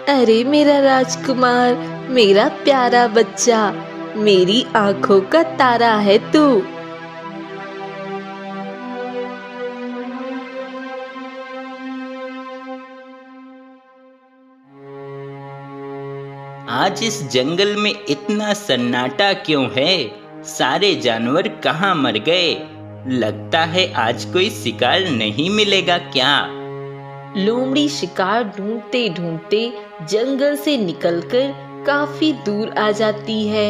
अरे मेरा राजकुमार, मेरा प्यारा बच्चा, मेरी आंखों का तारा है तू। आज इस जंगल में इतना सन्नाटा क्यों है? सारे जानवर कहाँ मर गए? लगता है आज कोई शिकार नहीं मिलेगा क्या? लोमड़ी शिकार ढूंढते ढूंढते जंगल से निकलकर काफी दूर आ जाती है।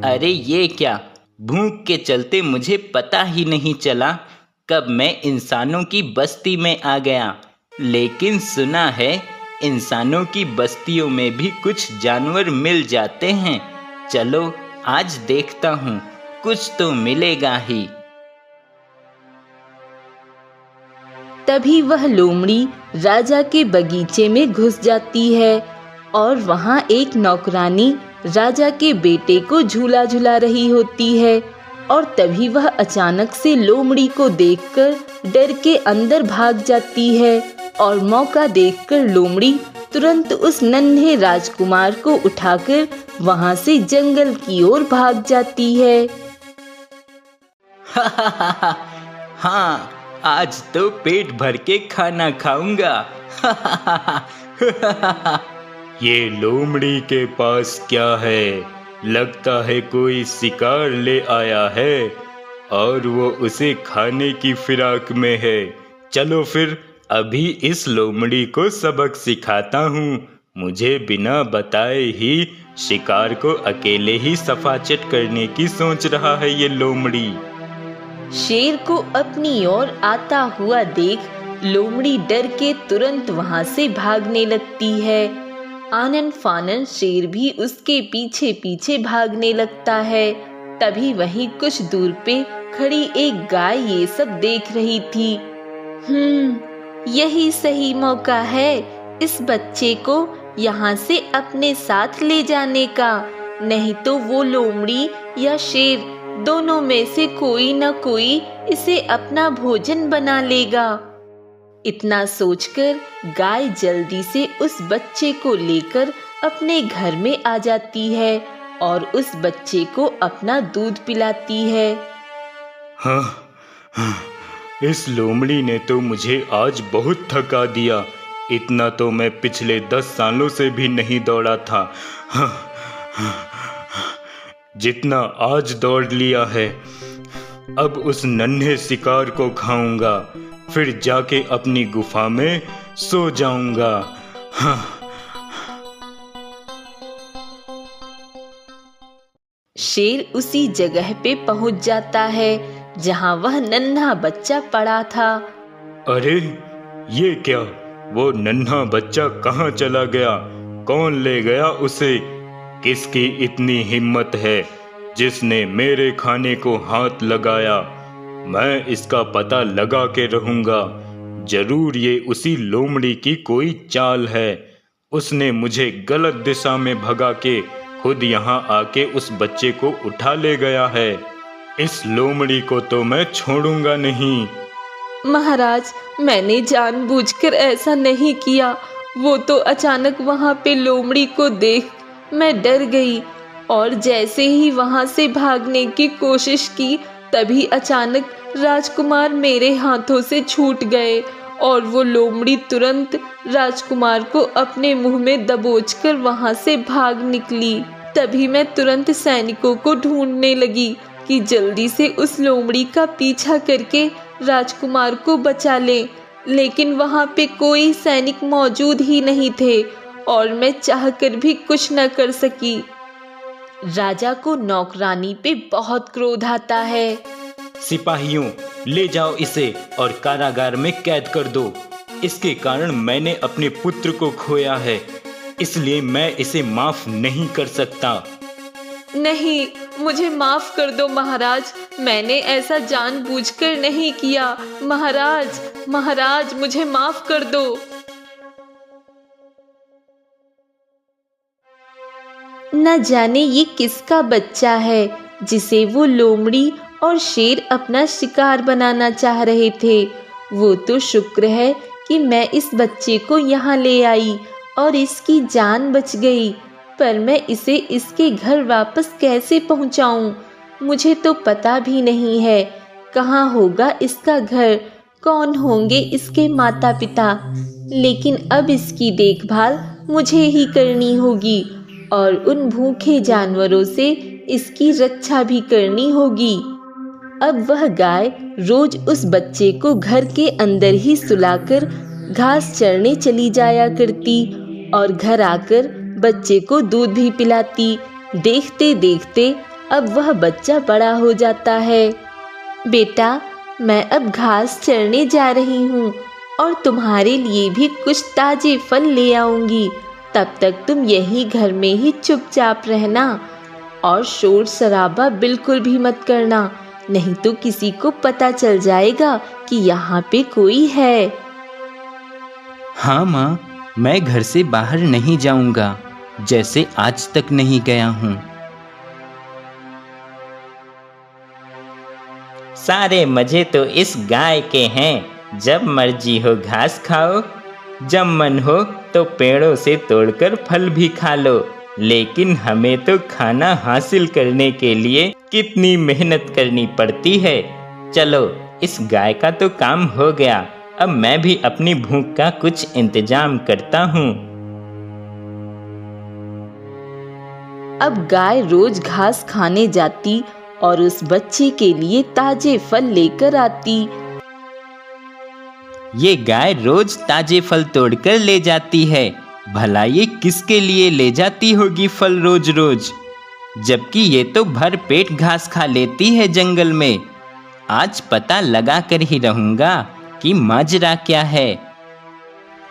अरे ये क्या, भूख के चलते मुझे पता ही नहीं चला कब मैं इंसानों की बस्ती में आ गया। लेकिन सुना है इंसानों की बस्तियों में भी कुछ जानवर मिल जाते हैं। चलो आज देखता हूँ, कुछ तो मिलेगा ही। तभी वह लोमड़ी राजा के बगीचे में घुस जाती है और वहाँ एक नौकरानी राजा के बेटे को झूला झूला रही होती है। और तभी वह अचानक से लोमड़ी को देखकर डर के अंदर भाग जाती है और मौका देखकर लोमड़ी तुरंत उस नन्हे राजकुमार को उठाकर वहाँ से जंगल की ओर भाग जाती है। हाँ, आज तो पेट भर के खाना खाऊंगा। ये लोमड़ी के पास क्या है? लगता है कोई शिकार ले आया है और वो उसे खाने की फिराक में है। चलो फिर अभी इस लोमड़ी को सबक सिखाता हूँ। मुझे बिना बताए ही शिकार को अकेले ही सफाचट करने की सोच रहा है ये लोमड़ी। शेर को अपनी ओर आता हुआ देख लोमड़ी डर के तुरंत वहां से भागने लगती है। आनन फानन शेर भी उसके पीछे पीछे भागने लगता है। तभी वहीं कुछ दूर पे खड़ी एक गाय ये सब देख रही थी। यही सही मौका है इस बच्चे को यहाँ से अपने साथ ले जाने का, नहीं तो वो लोमड़ी या शेर दोनों में से कोई न कोई इसे अपना भोजन बना लेगा। इतना सोचकर गाय जल्दी से उस बच्चे को लेकर अपने घर में आ जाती है और उस बच्चे को अपना दूध पिलाती है। हाँ, इस लोमड़ी ने तो मुझे आज बहुत थका दिया। इतना तो मैं पिछले 10 सालों से भी नहीं दौड़ा था। जितना आज दौड़ लिया है, अब उस नन्हे शिकार को खाऊंगा, फिर जाके अपनी गुफा में सो जाऊंगा। शेर उसी जगह पे पहुंच जाता है जहां वह नन्हा बच्चा पड़ा था। अरे ये क्या, वो नन्हा बच्चा कहाँ चला गया? कौन ले गया उसे? किसकी इतनी हिम्मत है जिसने मेरे खाने को हाथ लगाया? मैं इसका पता लगा के रहूंगा। जरूर ये उसी लोमड़ी की कोई चाल है। उसने मुझे गलत दिशा में भगा के खुद यहाँ आके उस बच्चे को उठा ले गया है। इस लोमड़ी को तो मैं छोड़ूंगा नहीं। महाराज, मैंने जानबूझकर ऐसा नहीं किया। वो तो अचानक वहां पे लोमड़ी को देख मैं डर गई और जैसे ही वहां से भागने की कोशिश की, तभी अचानक राजकुमार मेरे हाथों से छूट गए और वो लोमड़ी तुरंत राजकुमार को अपने मुंह में दबोचकर वहां से भाग निकली। तभी मैं तुरंत सैनिकों को ढूंढने लगी कि जल्दी से उस लोमड़ी का पीछा करके राजकुमार को बचा ले, लेकिन वहां पे कोई सैनिक मौजूद ही नहीं थे और मैं चाहकर भी कुछ न कर सकी। राजा को नौकरानी पे बहुत क्रोध आता है। सिपाहियों, ले जाओ इसे और कारागार में कैद कर दो। इसके कारण मैंने अपने पुत्र को खोया है, इसलिए मैं इसे माफ नहीं कर सकता। नहीं, मुझे माफ कर दो महाराज, मैंने ऐसा जानबूझकर नहीं किया। महाराज, महाराज, मुझे माफ कर दो। न जाने ये किसका बच्चा है जिसे वो लोमड़ी और शेर अपना शिकार बनाना चाह रहे थे। वो तो शुक्र है कि मैं इस बच्चे को यहाँ ले आई और इसकी जान बच गई, पर मैं इसे इसके घर वापस कैसे पहुँचाऊँ? मुझे तो पता भी नहीं है कहाँ होगा इसका घर, कौन होंगे इसके माता पिता। लेकिन अब इसकी देखभाल मुझे ही करनी होगी और उन भूखे जानवरों से इसकी रक्षा भी करनी होगी। अब वह गाय रोज उस बच्चे को घर के अंदर ही सुलाकर घास चरने चली जाया करती और घर आकर बच्चे को दूध भी पिलाती। देखते देखते अब वह बच्चा बड़ा हो जाता है। बेटा, मैं अब घास चरने जा रही हूँ और तुम्हारे लिए भी कुछ ताजे फल ले आऊंगी। तब तक तुम यही घर में ही चुपचाप रहना और शोर शराबा बिल्कुल भी मत करना, नहीं तो किसी को पता चल जाएगा कि यहाँ पे कोई है। हाँ माँ, मैं घर से बाहर नहीं जाऊंगा, जैसे आज तक नहीं गया हूँ। सारे मजे तो इस गाय के हैं। जब मर्जी हो घास खाओ, जब मन हो तो पेड़ों से तोड़कर फल भी खा लो। लेकिन हमें तो खाना हासिल करने के लिए कितनी मेहनत करनी पड़ती है। चलो, इस गाय का तो काम हो गया, अब मैं भी अपनी भूख का कुछ इंतजाम करता हूँ। अब गाय रोज घास खाने जाती और उस बच्चे के लिए ताजे फल लेकर आती। ये गाय रोज ताजे फल तोड़कर ले जाती है, भला ये किसके लिए ले जाती होगी फल रोज रोज, जबकि ये तो भर पेट घास खा लेती है जंगल में। आज पता लगा कर ही रहूंगा कि माजरा क्या है।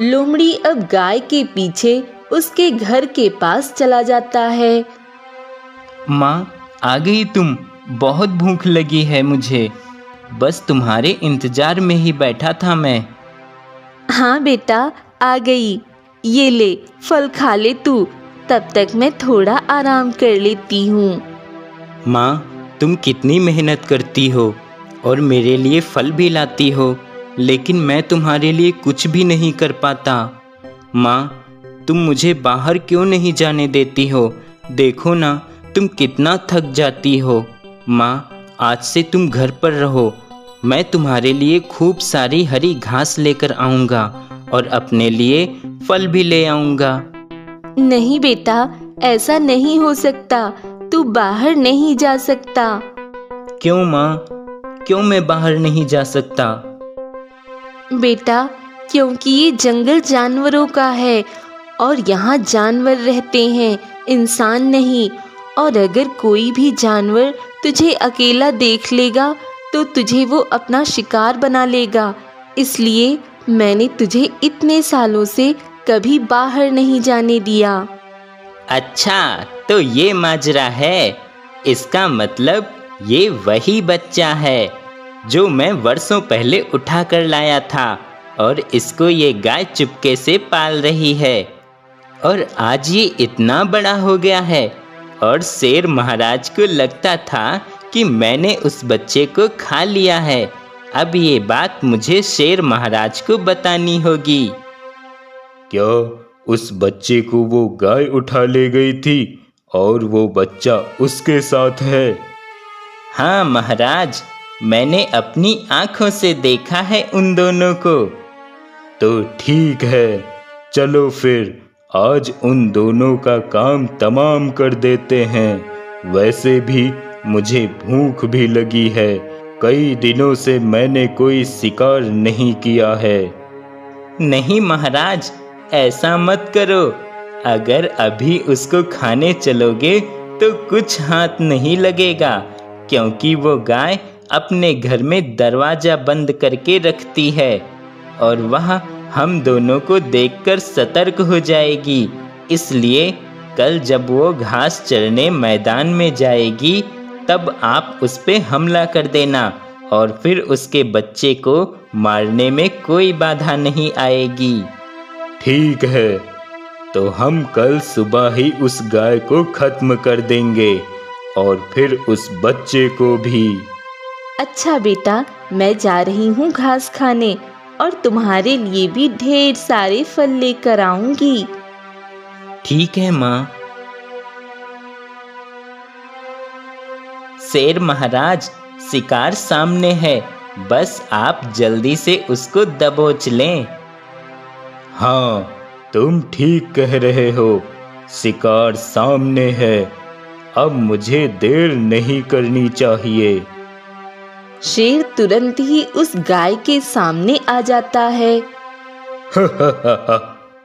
लोमड़ी अब गाय के पीछे उसके घर के पास चला जाता है। माँ, आ गई तुम? बहुत भूख लगी है मुझे, बस तुम्हारे इंतजार में ही बैठा था मैं। हाँ बेटा, आ गई। ये ले, फल खा ले तू, तब तक मैं थोड़ा आराम कर लेती हूँ। माँ, तुम कितनी मेहनत करती हो और मेरे लिए फल भी लाती हो, लेकिन मैं तुम्हारे लिए कुछ भी नहीं कर पाता। माँ, तुम मुझे बाहर क्यों नहीं जाने देती हो? देखो ना, तुम कितना थक जाती हो। माँ, आज से तुम घर पर रहो, मैं तुम्हारे लिए खूब सारी हरी घास लेकर आऊँगा और अपने लिए फल भी ले आऊँगा। नहीं बेटा, ऐसा नहीं हो सकता, तू बाहर नहीं जा सकता। क्यों माँ, क्यों मैं बाहर नहीं जा सकता? बेटा, क्योंकि ये जंगल जानवरों का है और यहाँ जानवर रहते हैं, इंसान नहीं। और अगर कोई भी जानवर तुझे अकेला देख लेगा तो तुझे वो अपना शिकार बना लेगा। इसलिए मैंने तुझे इतने सालों से कभी बाहर नहीं जाने दिया। अच्छा, तो ये माजरा है। इसका मतलब ये वही बच्चा है जो मैं वर्षों पहले उठा कर लाया था और इसको ये गाय चुपके से पाल रही है। और आज ये इतना बड़ा हो गया है और शेर महाराज को लगता था कि मैंने उस बच्चे को खा लिया है। अब ये बात मुझे शेर महाराज को बतानी होगी। क्या उस बच्चे को वो गाय उठा ले गई थी और वो बच्चा उसके साथ है? हाँ महाराज, मैंने अपनी आंखों से देखा है उन दोनों को। तो ठीक है, चलो फिर आज उन दोनों का काम तमाम कर देते हैं। वैसे भी मुझे भूख भी लगी है, कई दिनों से मैंने कोई शिकार नहीं किया है। नहीं महाराज, ऐसा मत करो। अगर अभी उसको खाने चलोगे तो कुछ हाथ नहीं लगेगा, क्योंकि वो गाय अपने घर में दरवाजा बंद करके रखती है और वह हम दोनों को देखकर सतर्क हो जाएगी। इसलिए कल जब वो घास चरने मैदान में जाएगी तब आप उस पे हमला कर देना और फिर उसके बच्चे को मारने में कोई बाधा नहीं आएगी। ठीक है, तो हम कल सुबह ही उस गाय को खत्म कर देंगे और फिर उस बच्चे को भी। अच्छा बेटा, मैं जा रही हूँ घास खाने, और तुम्हारे लिए भी ढेर सारे फल लेकर आऊंगी। ठीक है माँ। शेर महाराज, शिकार सामने है, बस आप जल्दी से उसको दबोच लें। हाँ, तुम ठीक कह रहे हो, शिकार सामने है। अब मुझे देर नहीं करनी चाहिए। शेर तुरंत ही उस गाय के सामने आ जाता है।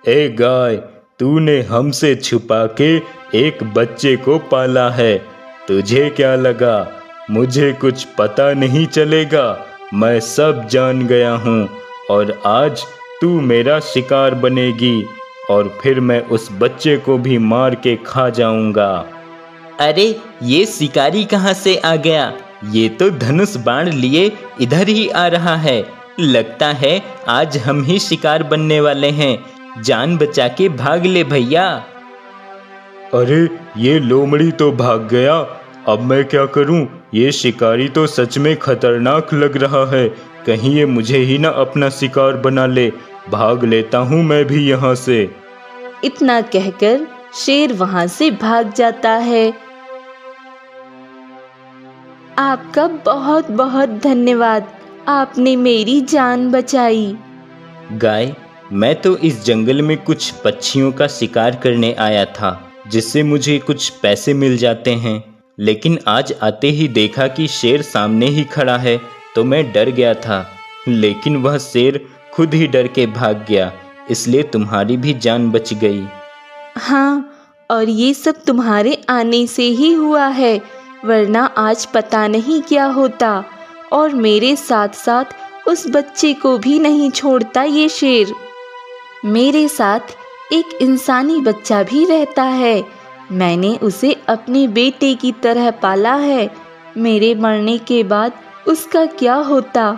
ए गाय, तूने हमसे छुपा के एक बच्चे को पाला है। तुझे क्या लगा मुझे कुछ पता नहीं चलेगा? मैं सब जान गया हूँ और आज तू मेरा शिकार बनेगी और फिर मैं उस बच्चे को भी मार के खा जाऊंगा। अरे ये शिकारी कहाँ से आ गया? ये तो धनुष बाण लिए इधर ही आ रहा है। लगता है आज हम ही शिकार बनने वाले हैं। जान बचा के भाग ले भैया। अरे ये लोमड़ी तो भाग गया, अब मैं क्या करूं? ये शिकारी तो सच में खतरनाक लग रहा है। कहीं ये मुझे ही ना अपना शिकार बना ले। भाग लेता हूं मैं भी यहाँ से। इतना कहकर शेर वहां से भाग जाता है। आपका बहुत बहुत धन्यवाद, आपने मेरी जान बचाई। गाय, मैं तो इस जंगल में कुछ पक्षियों का शिकार करने आया था, जिससे मुझे कुछ पैसे मिल जाते हैं। लेकिन आज आते ही देखा कि शेर सामने ही खड़ा है, तो मैं डर गया था। लेकिन वह शेर खुद ही डर के भाग गया, इसलिए तुम्हारी भी जान बच गई। हाँ, और ये सब तुम्हारे आने से ही हुआ है, वरना आज पता नहीं क्या होता। और मेरे साथ साथ उस बच्चे को भी नहीं छोड़ता ये शेर। मेरे साथ एक इंसानी बच्चा भी रहता है। मैंने उसे अपने बेटे की तरह पाला है। मेरे मरने के बाद उसका क्या होता?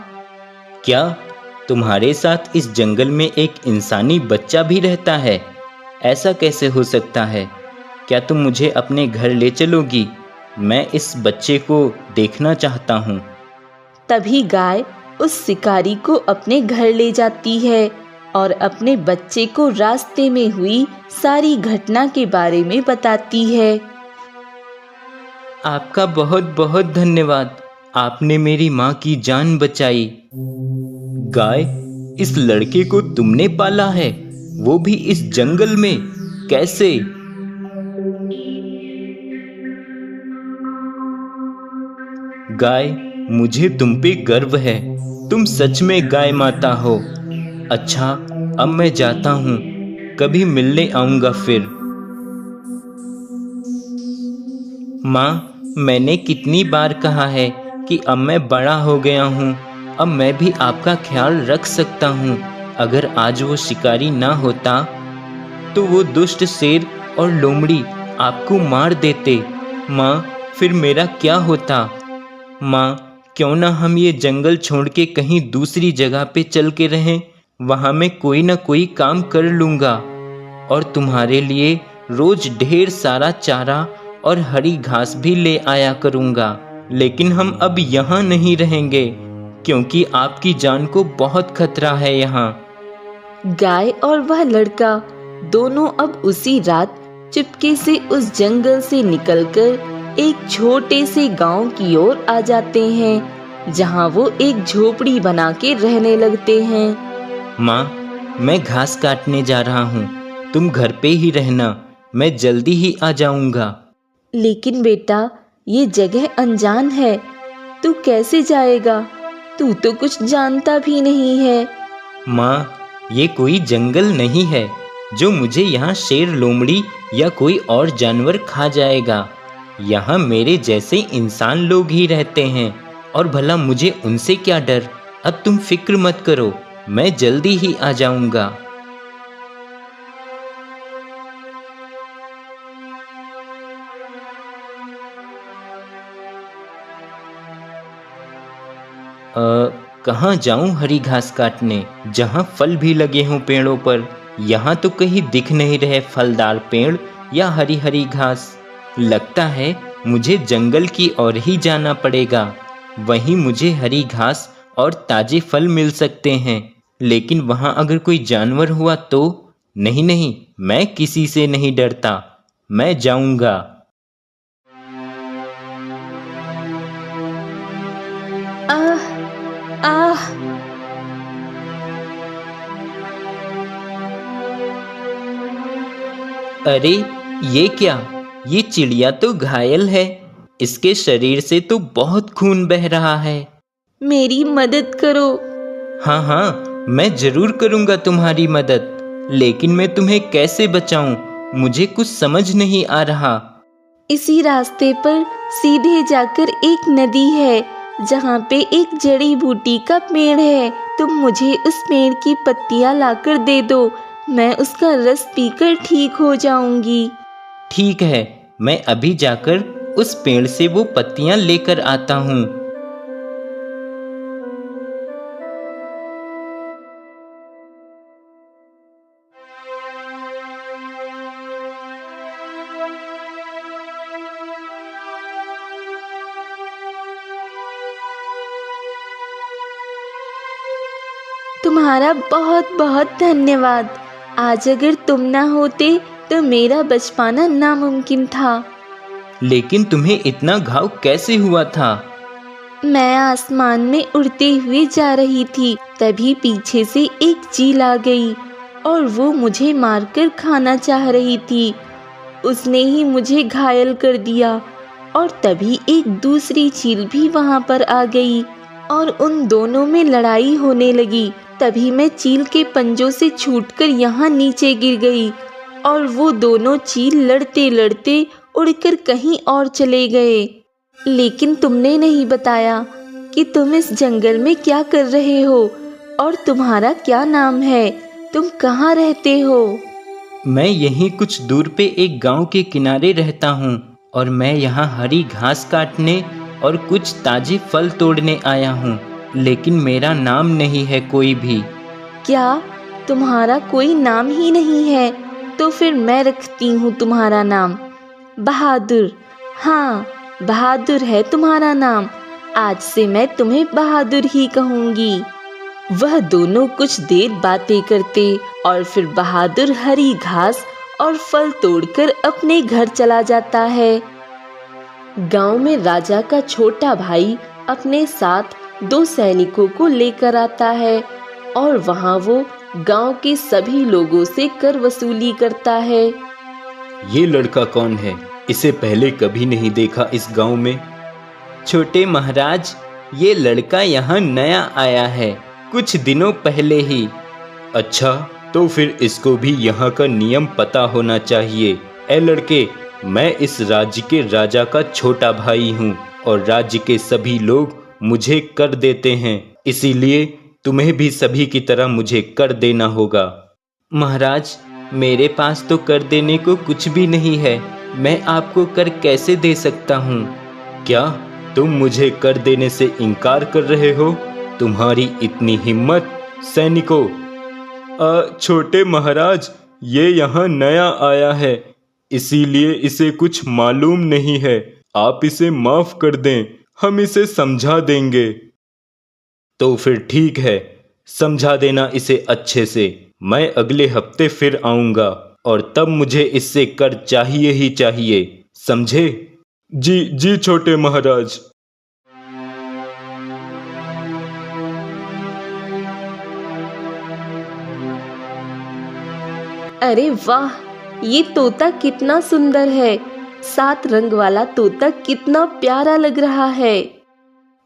क्या तुम्हारे साथ इस जंगल में एक इंसानी बच्चा भी रहता है? ऐसा कैसे हो सकता है? क्या तुम मुझे अपने घर ले चलोगी? मैं इस बच्चे को देखना चाहता हूँ। तभी गाय उस शिकारी को अपने घर ले जाती है और अपने बच्चे को रास्ते में हुई सारी घटना के बारे में बताती है। आपका बहुत बहुत धन्यवाद, आपने मेरी माँ की जान बचाई। गाय, इस लड़के को तुमने पाला है, वो भी इस जंगल में? कैसे? गाय, मुझे तुम पे गर्व है। तुम सच में गाय माता हो। अच्छा, अब मैं जाता हूँ, कभी मिलने आऊंगा फिर। माँ, मैंने कितनी बार कहा है कि अब मैं बड़ा हो गया हूँ, अब मैं भी आपका ख्याल रख सकता हूँ। अगर आज वो शिकारी ना होता तो वो दुष्ट शेर और लोमड़ी आपको मार देते। माँ, फिर मेरा क्या होता? माँ, क्यों ना हम ये जंगल छोड़ के कहीं दूसरी जगह पे चल के रहें? वहाँ मैं कोई ना कोई काम कर लूँगा और तुम्हारे लिए रोज ढेर सारा चारा और हरी घास भी ले आया करूँगा। लेकिन हम अब यहाँ नहीं रहेंगे, क्योंकि आपकी जान को बहुत खतरा है यहाँ। गाय और वह लड़का दोनों अब उसी रात चुपके से उस जंगल से निकलकर एक छोटे से गांव की ओर आ जाते हैं, जहां वो एक झोपड़ी बना के रहने लगते हैं। माँ, मैं घास काटने जा रहा हूँ, तुम घर पे ही रहना, मैं जल्दी ही आ जाऊंगा। लेकिन बेटा, ये जगह अनजान है, तू कैसे जाएगा? तू तो कुछ जानता भी नहीं है। माँ, ये कोई जंगल नहीं है जो मुझे यहाँ शेर, लोमड़ी या कोई और जानवर खा जाएगा। यहाँ मेरे जैसे इंसान लोग ही रहते हैं, और भला मुझे उनसे क्या डर। अब तुम फिक्र मत करो, मैं जल्दी ही आ जाऊंगा। कहाँ जाऊं हरी घास काटने, जहाँ फल भी लगे हों पेड़ों पर? यहाँ तो कहीं दिख नहीं रहे फलदार पेड़ या हरी हरी घास। लगता है मुझे जंगल की ओर ही जाना पड़ेगा, वहीं मुझे हरी घास और ताजे फल मिल सकते हैं। लेकिन वहां अगर कोई जानवर हुआ तो? नहीं नहीं, मैं किसी से नहीं डरता, मैं जाऊंगा। आह आह। अरे ये क्या? ये चिड़िया तो घायल है, इसके शरीर से तो बहुत खून बह रहा है। मेरी मदद करो। हाँ हाँ, मैं जरूर करूँगा तुम्हारी मदद, लेकिन मैं तुम्हें कैसे बचाऊं? मुझे कुछ समझ नहीं आ रहा। इसी रास्ते पर सीधे जाकर एक नदी है, जहाँ पे एक जड़ी बूटी का पेड़ है। तुम मुझे उस पेड़ की पत्तियाँ लाकर दे दो, मैं उसका रस पीकर ठीक हो जाऊंगी। ठीक है, मैं अभी जाकर उस पेड़ से वो पत्तियां लेकर आता हूँ। तुम्हारा बहुत बहुत धन्यवाद। आज अगर तुम ना होते तो मेरा बच पाना नामुमकिन था। लेकिन तुम्हें इतना घाव कैसे हुआ था? मैं आसमान में उड़ते हुए जा रही थी, तभी पीछे से एक चील आ गई और वो मुझे मारकर खाना चाह रही थी। उसने ही मुझे घायल कर दिया और तभी एक दूसरी चील भी वहां पर आ गई और उन दोनों में लड़ाई होने लगी। तभी मैं चील के पंजों से छूटकर यहाँ नीचे गिर गई और वो दोनों चील लड़ते लड़ते उड़कर कहीं और चले गए। लेकिन तुमने नहीं बताया कि तुम इस जंगल में क्या कर रहे हो और तुम्हारा क्या नाम है, तुम कहाँ रहते हो? मैं यहीं कुछ दूर पे एक गांव के किनारे रहता हूँ और मैं यहाँ हरी घास काटने और कुछ ताजे फल तोड़ने आया हूँ, लेकिन मेरा नाम नहीं है कोई भी। क्या तुम्हारा कोई नाम ही नहीं है? तो फिर मैं रखती हूँ तुम्हारा नाम, बहादुर। हाँ, बहादुर है तुम्हारा नाम। आज से मैं तुम्हें बहादुर ही कहूँगी। वह दोनों कुछ देर बातें करते और फिर बहादुर हरी घास और फल तोड़कर अपने घर चला जाता है। गांव में राजा का छोटा भाई अपने साथ 2 सैनिकों को लेकर आता है और वहां वो गांव के सभी लोगों से कर वसूली करता है। ये लड़का कौन है? इसे पहले कभी नहीं देखा इस गांव में। छोटे महाराज, ये लड़का यहाँ नया आया है, कुछ दिनों पहले ही। अच्छा, तो फिर इसको भी यहाँ का नियम पता होना चाहिए। ए लड़के, मैं इस राज्य के राजा का छोटा भाई हूँ और राज्य के सभी लोग मुझे कर देते हैं, इसीलिए तुम्हें भी सभी की तरह मुझे कर देना होगा। महाराज, मेरे पास तो कर देने को कुछ भी नहीं है, मैं आपको कर कैसे दे सकता हूँ? क्या तुम मुझे कर देने से इनकार कर रहे हो? तुम्हारी इतनी हिम्मत? सैनिकों, छोटे महाराज, ये यहाँ नया आया है, इसीलिए इसे कुछ मालूम नहीं है। आप इसे माफ कर दें, हम इसे समझा देंगे। तो फिर ठीक है, समझा देना इसे अच्छे से। मैं अगले हफ्ते फिर आऊंगा और तब मुझे इससे कर चाहिए ही चाहिए, समझे? जी जी छोटे महाराज। अरे वाह, ये तोता कितना सुंदर है। 7 रंग वाला तोता कितना प्यारा लग रहा है।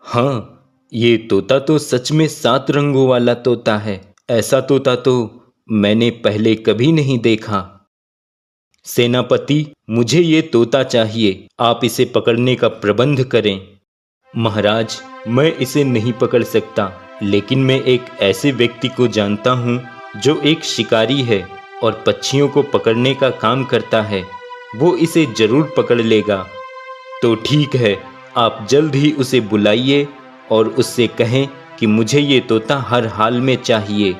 हाँ, ये तोता तो सच में 7 रंगों वाला तोता है। ऐसा तोता तो मैंने पहले कभी नहीं देखा। सेनापति, मुझे ये तोता चाहिए, आप इसे पकड़ने का प्रबंध करें। महाराज, मैं इसे नहीं पकड़ सकता, लेकिन मैं एक ऐसे व्यक्ति को जानता हूँ जो एक शिकारी है और पक्षियों को पकड़ने का काम करता है। वो इसे जरूर पकड़ लेगा। तो ठीक है, आप जल्द ही उसे बुलाइए और उससे कहें कि मुझे ये तोता हर हाल में चाहिए।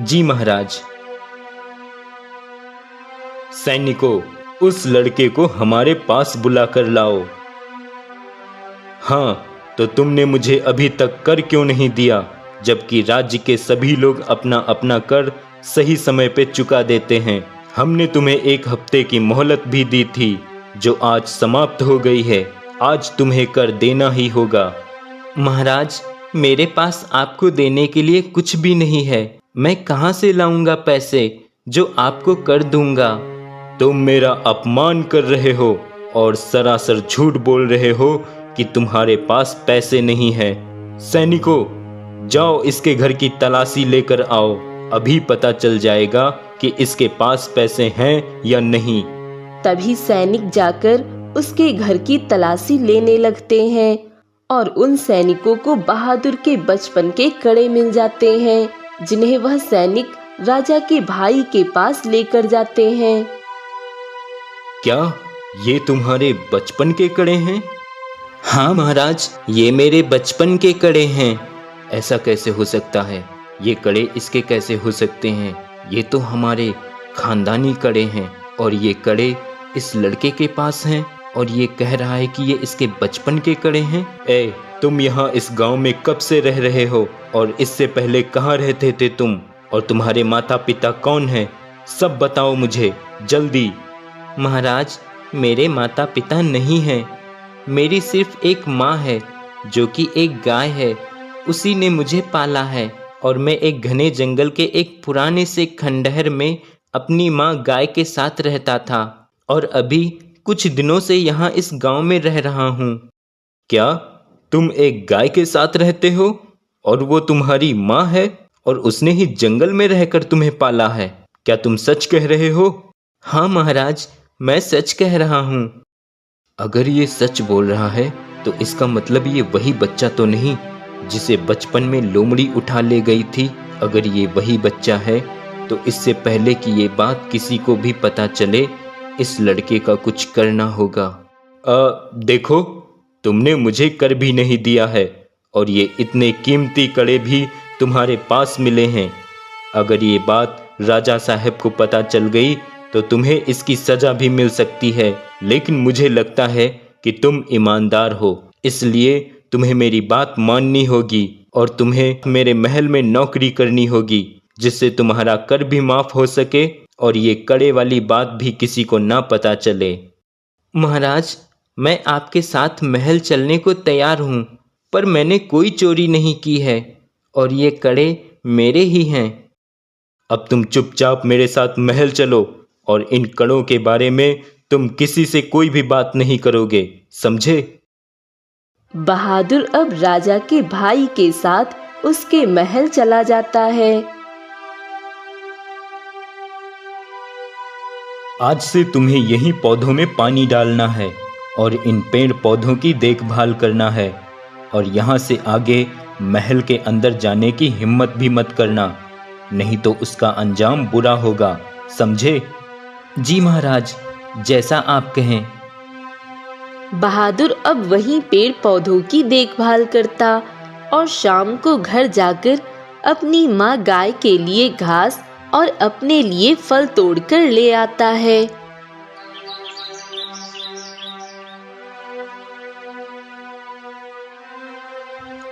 जी महाराज। सैनिकों, उस लड़के को हमारे पास बुला कर लाओ। हाँ, तो तुमने मुझे अभी तक कर क्यों नहीं दिया? जबकि राज्य के सभी लोग अपना अपना कर सही समय पे चुका देते हैं। हमने तुम्हें 1 हफ्ते की मोहलत भी दी थी, जो आज समाप्त हो गई है। आज तुम्हें कर देना ही होगा। महाराज, मेरे पास आपको देने के लिए कुछ भी नहीं है। मैं कहाँ से लाऊंगा पैसे जो आपको कर दूंगा? तुम मेरा अपमान कर रहे हो और सरासर झूठ बोल रहे हो कि तुम्हारे पास पैसे नहीं है। सैनिकों, जाओ इसके घर की तलाशी लेकर आओ। अभी पता चल जाएगा कि इसके पास पैसे हैं या नहीं। तभी सैनिक जाकर उसके घर की तलाशी लेने लगते हैं और उन सैनिकों को बहादुर के बचपन के कड़े मिल जाते हैं, जिन्हें वह सैनिक राजा के भाई के पास लेकर जाते हैं। क्या ये तुम्हारे बचपन के कड़े हैं? हाँ महाराज, ये मेरे बचपन के कड़े हैं। ऐसा कैसे हो सकता है? ये कड़े इसके कैसे हो सकते हैं? ये तो हमारे खानदानी कड़े हैं और ये कड़े इस लड़के के पास हैं और ये कह रहा है कि ये इसके बचपन के कड़े हैं। ए, तुम यहाँ इस गांव में कब से रह रहे हो और इससे पहले कहाँ रहते थे तुम? और तुम्हारे माता पिता कौन हैं? सब बताओ मुझे जल्दी। महाराज, मेरे माता पिता नहीं हैं। मेरी सिर्फ एक माँ है जो कि एक गाय है। उसी ने मुझे पाला है और मैं एक घने जंगल के एक पुराने से खंडहर में अपनी माँ गाय के साथ रहता था और अभी कुछ दिनों से यहाँ इस गांव में रह रहा हूँ। क्या तुम एक गाय के साथ रहते हो और वो तुम्हारी माँ है और उसने ही जंगल में रहकर तुम्हें पाला है? क्या तुम सच कह रहे हो? हाँ महाराज, मैं सच कह रहा हूँ। अगर ये सच बोल रहा है तो इसका मतलब ये वही बच्चा तो नहीं जिसे बचपन में लोमड़ी उठा ले गई थी। अगर ये वही बच्चा है तो इससे पहले कि ये बात किसी को भी पता चले, इस लड़के का कुछ करना होगा। देखो, तुमने मुझे कर भी नहीं दिया है और ये इतने कीमती कड़े भी तुम्हारे पास मिले हैं। अगर ये बात राजा साहब को पता चल गई तो तुम्हें इसकी सजा भी मिल सकती है। लेकिन मुझे लगता है कि तुम ईमानदार हो, इसलिए तुम्हें मेरी बात माननी होगी और तुम्हें मेरे महल में नौकरी करनी होगी, जिससे तुम्हारा कर भी माफ हो सके और ये कड़े वाली बात भी किसी को ना पता चले। महाराज, मैं आपके साथ महल चलने को तैयार हूँ, पर मैंने कोई चोरी नहीं की है और ये कड़े मेरे ही हैं। अब तुम चुपचाप मेरे साथ महल चलो और इन कड़ों के बारे में तुम किसी से कोई भी बात नहीं करोगे, समझे? बहादुर अब राजा के भाई के साथ उसके महल चला जाता है। आज से तुम्हें यहीं पौधों में पानी डालना है और इन पेड़ पौधों की देखभाल करना है और यहाँ से आगे महल के अंदर जाने की हिम्मत भी मत करना, नहीं तो उसका अंजाम बुरा होगा, समझे? जी महाराज, जैसा आप कहें। बहादुर अब वहीं पेड़ पौधों की देखभाल करता और शाम को घर जाकर अपनी माँ गाय के लिए घास और अपने लिए फल तोड़कर ले आता है।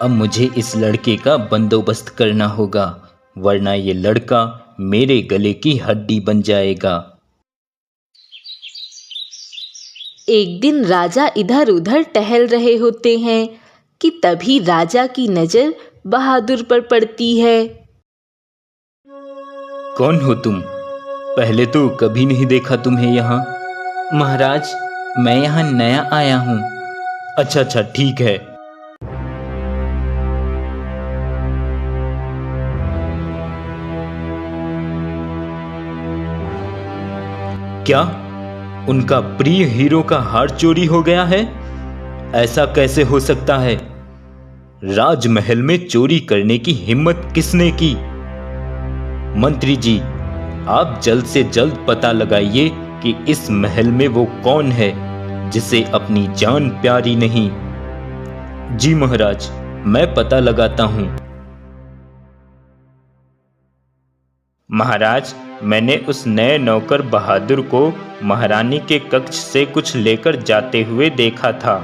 अब मुझे इस लड़के का बंदोबस्त करना होगा, वरना ये लड़का मेरे गले की हड्डी बन जाएगा। एक दिन राजा इधर उधर टहल रहे होते हैं कि तभी राजा की नजर बहादुर पर पड़ती है। कौन हो तुम? पहले तो कभी नहीं देखा तुम्हें यहाँ। महाराज, मैं यहाँ नया आया हूँ। अच्छा अच्छा, ठीक है। क्या उनका प्रिय हीरो का हार चोरी हो गया है? ऐसा कैसे हो सकता है? राजमहल में चोरी करने की हिम्मत किसने की? मंत्री जी, आप जल्द से जल्द पता लगाइए कि इस महल में वो कौन है जिसे अपनी जान प्यारी नहीं। जी महाराज, मैं पता लगाता हूं। महाराज, मैंने उस नए नौकर बहादुर को महारानी के कक्ष से कुछ लेकर जाते हुए देखा था।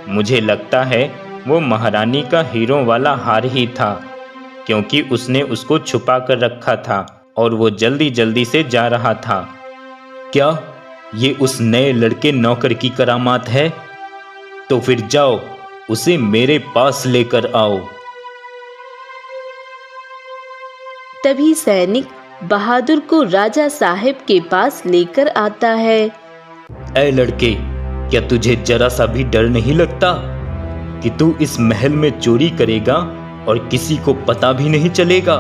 मुझे लगता है वो महारानी का हीरो वाला हार ही था, क्योंकि उसने उसको छुपा कर रखा था और वो जल्दी जल्दी से जा रहा था। क्या ये उस नए लड़के नौकर की करामात है? तो फिर जाओ, उसे मेरे पास लेकर आओ। तभी सैनिक बहादुर को राजा साहब के पास लेकर आता है। ऐ लड़के, क्या तुझे जरा सा भी डर नहीं लगता कि तू इस महल में चोरी करेगा और किसी को पता भी नहीं चलेगा?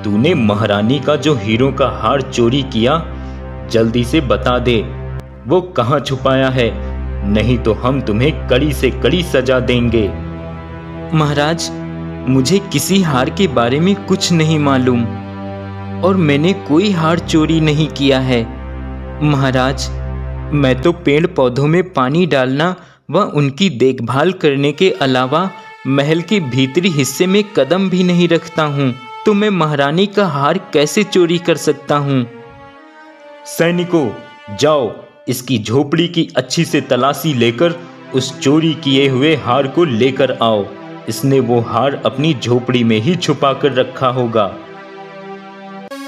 तूने महारानी का जो हीरों का हार चोरी किया, जल्दी से बता दे वो कहाँ छुपाया है, नहीं तो हम तुम्हें कड़ी से कड़ी सजा देंगे। महाराज, मुझे किसी हार के बारे में कुछ नहीं मालूम और मैंने कोई हार चोरी नहीं किया है। महाराज, मैं तो पेड़ पौधों में पानी डालना व उनकी देखभाल करने के अलावा महल के भीतरी हिस्से में कदम भी नहीं रखता हूँ, तो मैं महारानी का हार कैसे चोरी कर सकता हूँ? सैनिकों, जाओ, इसकी झोपड़ी की अच्छी से तलाशी लेकर उस चोरी किए हुए हार को लेकर आओ। इसने वो हार अपनी झोपड़ी में ही छुपा कर रखा होगा।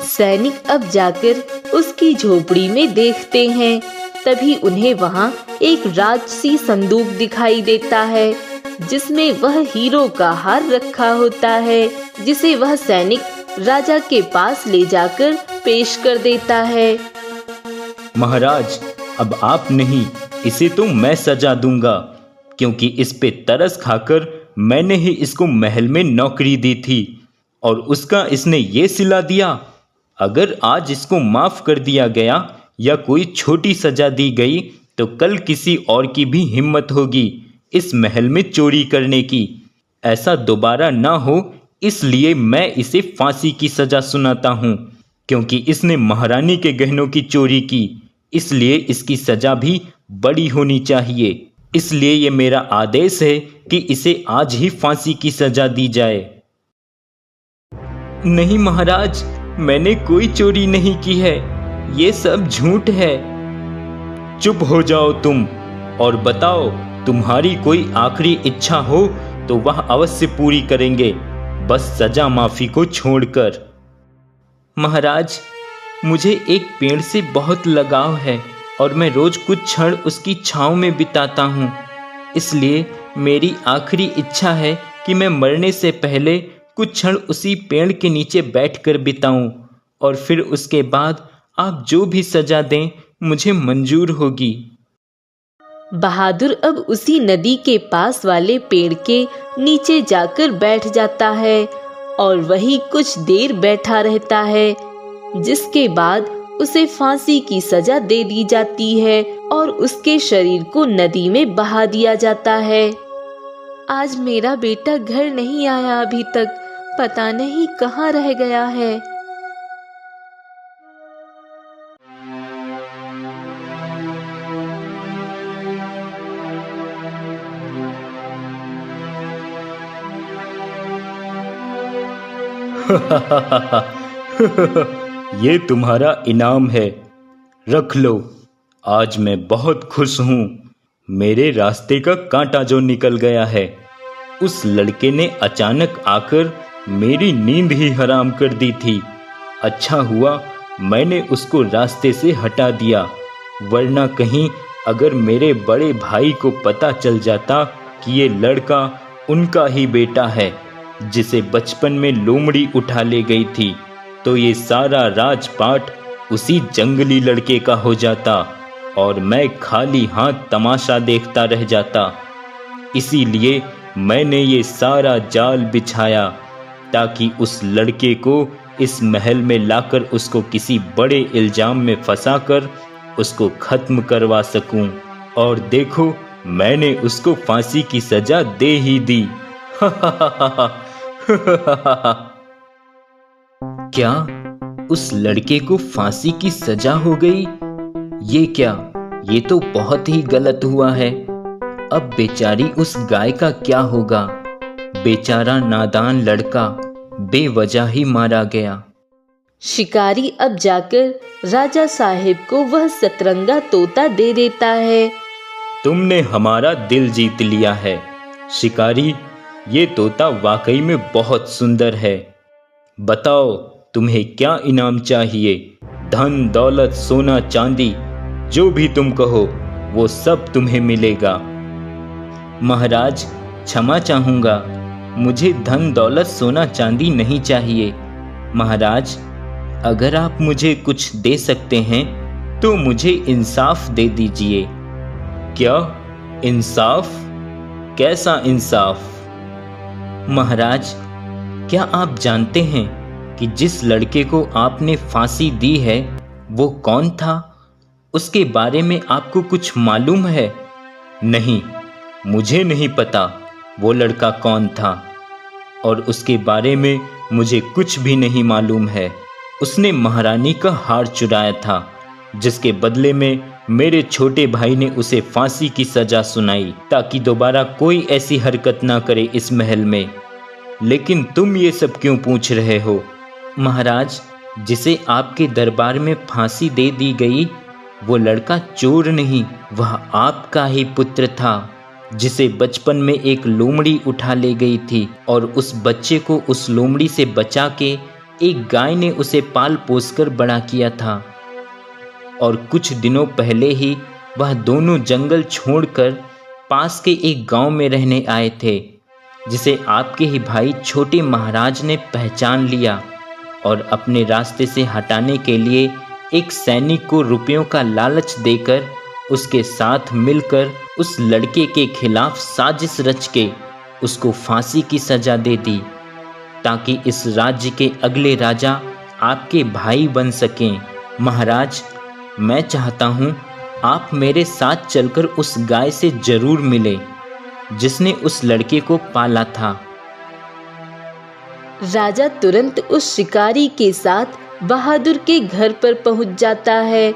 सैनिक अब जाकर उसकी झोपड़ी में देखते हैं। तभी उन्हें वहाँ एक राजसी संदूक दिखाई देता है जिसमें वह हीरो का हार रखा होता है, जिसे वह सैनिक राजा के पास ले जाकर पेश कर देता है। महाराज, अब आप नहीं, इसे तो मैं सजा दूंगा, क्योंकि इस पे तरस खाकर मैंने ही इसको महल में नौकरी दी थी और उसका इसने ये सिला दिया। अगर आज इसको माफ कर दिया गया या कोई छोटी सजा दी गई तो कल किसी और की भी हिम्मत होगी इस महल में चोरी करने की। ऐसा दोबारा ना हो, इसलिए मैं इसे फांसी की सजा सुनाता हूँ, क्योंकि इसने महारानी के गहनों की चोरी की, इसलिए इसकी सजा भी बड़ी होनी चाहिए। इसलिए ये मेरा आदेश है कि इसे आज ही फांसी की सजा दी जाए। नहीं महाराज, मैंने कोई चोरी नहीं की है, ये सब झूठ है। चुप हो जाओ तुम और बताओ, तुम्हारी कोई आखिरी इच्छा हो तो वह अवश्य पूरी करेंगे, बस सजा माफी को छोड़कर। महाराज, मुझे एक पेड़ से बहुत लगाव है और मैं रोज कुछ क्षण उसकी छांव में बिताता हूँ, इसलिए मेरी आखिरी इच्छा है कि मैं मरने से पहले कुछ क्षण उसी पेड़ के नीचे बैठकर बिताऊं और फिर उसके बाद आप जो भी सजा दें मुझे मंजूर होगी। बहादुर अब उसी नदी के पास वाले पेड़ के नीचे जाकर बैठ जाता है और वही कुछ देर बैठा रहता है, जिसके बाद उसे फांसी की सजा दे दी जाती है और उसके शरीर को नदी में बहा दिया जाता है। आज मेरा बेटा घर नहीं आया अभी तक, पता नहीं कहाँ रह गया है। ये तुम्हारा इनाम है, रख लो। आज मैं बहुत खुश हूँ, मेरे रास्ते का कांटा जो निकल गया है। उस लड़के ने अचानक आकर मेरी नींद ही हराम कर दी थी। अच्छा हुआ मैंने उसको रास्ते से हटा दिया, वरना कहीं अगर मेरे बड़े भाई को पता चल जाता कि ये लड़का उनका ही बेटा है जिसे बचपन में लोमड़ी उठा ले गई थी, तो ये सारा राजपाट उसी जंगली लड़के का हो जाता और मैं खाली हाथ तमाशा देखता रह जाता। इसीलिए मैंने ये सारा जाल बिछाया ताकि उस लड़के को इस महल में लाकर उसको किसी बड़े इल्जाम में फंसाकर उसको खत्म करवा सकूं। और देखो, मैंने उसको फांसी की सजा दे ही दी। क्या उस लड़के को फांसी की सजा हो गई? ये क्या, ये तो बहुत ही गलत हुआ है। अब बेचारी उस गाय का क्या होगा? बेचारा नादान लड़का बेवजह ही मारा गया। शिकारी अब जाकर राजा साहिब को वह सतरंगा तोता दे देता है। तुमने हमारा दिल जीत लिया है शिकारी, ये तोता वाकई में बहुत सुंदर है। बताओ तुम्हें क्या इनाम चाहिए? धन दौलत सोना चांदी जो भी तुम कहो वो सब तुम्हें मिलेगा। महाराज क्षमा चाहूँगा, मुझे धन दौलत सोना चांदी नहीं चाहिए। महाराज अगर आप मुझे कुछ दे सकते हैं तो मुझे इंसाफ दे दीजिए। क्या इंसाफ? कैसा इंसाफ? महाराज क्या आप जानते हैं कि जिस लड़के को आपने फांसी दी है वो कौन था? उसके बारे में आपको कुछ मालूम है? नहीं, मुझे नहीं पता वो लड़का कौन था और उसके बारे में मुझे कुछ भी नहीं मालूम है। उसने महारानी का हार चुराया था, जिसके बदले में मेरे छोटे भाई ने उसे फांसी की सजा सुनाई ताकि दोबारा कोई ऐसी हरकत ना करे इस महल में। लेकिन तुम ये सब क्यों पूछ रहे हो? महाराज जिसे आपके दरबार में फांसी दे दी गई वो लड़का चोर नहीं, वह आपका ही पुत्र था, जिसे बचपन में एक लोमड़ी उठा ले गई थी और उस बच्चे को उस लोमड़ी से बचा के एक गाय ने उसे पाल पोस कर बड़ा किया था। और कुछ दिनों पहले ही वह दोनों जंगल छोड़कर पास के एक गांव में रहने आए थे, जिसे आपके ही भाई छोटे महाराज ने पहचान लिया और अपने रास्ते से हटाने के लिए एक सैनिक को रुपयों का लालच देकर उसके साथ मिलकर उस लड़के के खिलाफ साजिश रच के उसको फांसी की सजा दे दी, ताकि इस राज्य के अगले राजा आपके भाई बन सकें। महाराज मैं चाहता हूँ आप मेरे साथ चलकर उस गाय से जरूर मिले जिसने उस लड़के को पाला था। राजा तुरंत उस शिकारी के साथ बहादुर के घर पर पहुंच जाता है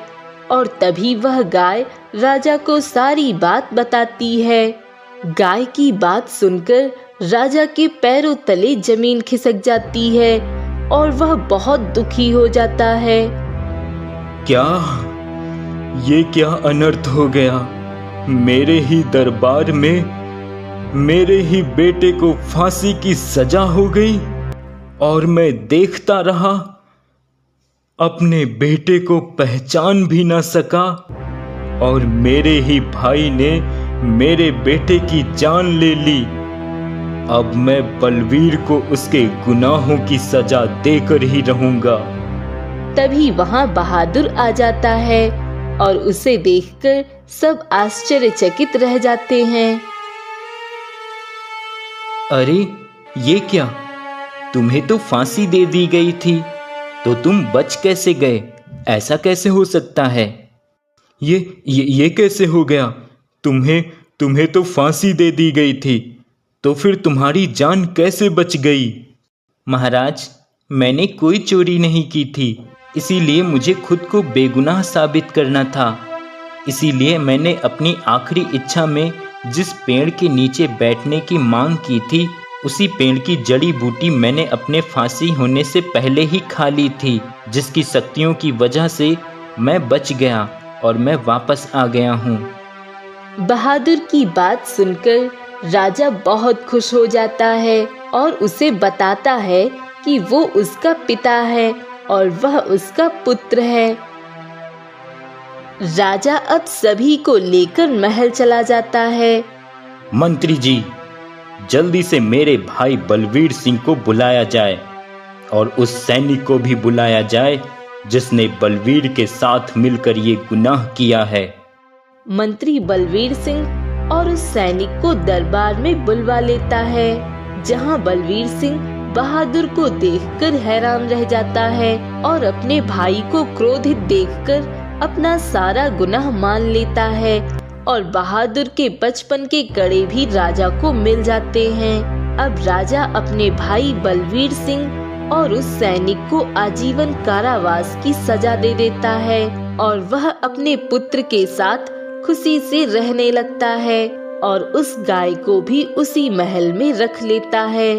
और तभी वह गाय राजा को सारी बात बताती है। गाय की बात सुनकर राजा के पैरों तले जमीन खिसक जाती है और वह बहुत दुखी हो जाता है। क्या ये क्या अनर्थ हो गया? मेरे ही दरबार में मेरे ही बेटे को फांसी की सजा हो गई और मैं देखता रहा, अपने बेटे को पहचान भी ना सका और मेरे ही भाई ने मेरे बेटे की जान ले ली। अब मैं बलवीर को उसके गुनाहों की सजा देकर ही रहूंगा। तभी वहां बहादुर आ जाता है और उसे देखकर सब आश्चर्यचकित रह जाते हैं। अरे ये क्या? तुम्हें तो फांसी दे दी गई थी, तो तुम बच कैसे गए? ऐसा कैसे हो सकता है? ये कैसे हो गया? तुम्हें तो फांसी दे दी गई थी, तो फिर तुम्हारी जान कैसे बच गई? महाराज मैंने कोई चोरी नहीं की थी, इसीलिए मुझे खुद को बेगुनाह साबित करना था। इसीलिए मैंने अपनी आखिरी इच्छा में जिस पेड़ के नीचे बैठने की मांग की थी, उसी पेड़ की जड़ी बूटी मैंने अपने फांसी होने से पहले ही खा ली थी, जिसकी शक्तियों की वजह से मैं बच गया और मैं वापस आ गया हूँ। बहादुर की बात सुनकर राजा बहुत खुश हो जाता है और उसे बताता है कि वो उसका पिता है और वह उसका पुत्र है। राजा अब सभी को लेकर महल चला जाता है। मंत्री जी, जल्दी से मेरे भाई बलवीर सिंह को बुलाया जाए और उस सैनिक को भी बुलाया जाए जिसने बलवीर के साथ मिलकर ये गुनाह किया है। मंत्री बलवीर सिंह और उस सैनिक को दरबार में बुलवा लेता है, जहां बलवीर सिंह बहादुर को देखकर हैरान रह जाता है और अपने भाई को क्रोधित देखकर अपना सारा गुनाह मान लेता है और बहादुर के बचपन के कड़े भी राजा को मिल जाते हैं। अब राजा अपने भाई बलवीर सिंह और उस सैनिक को आजीवन कारावास की सजा दे देता है और वह अपने पुत्र के साथ खुशी से रहने लगता है और उस गाय को भी उसी महल में रख लेता है।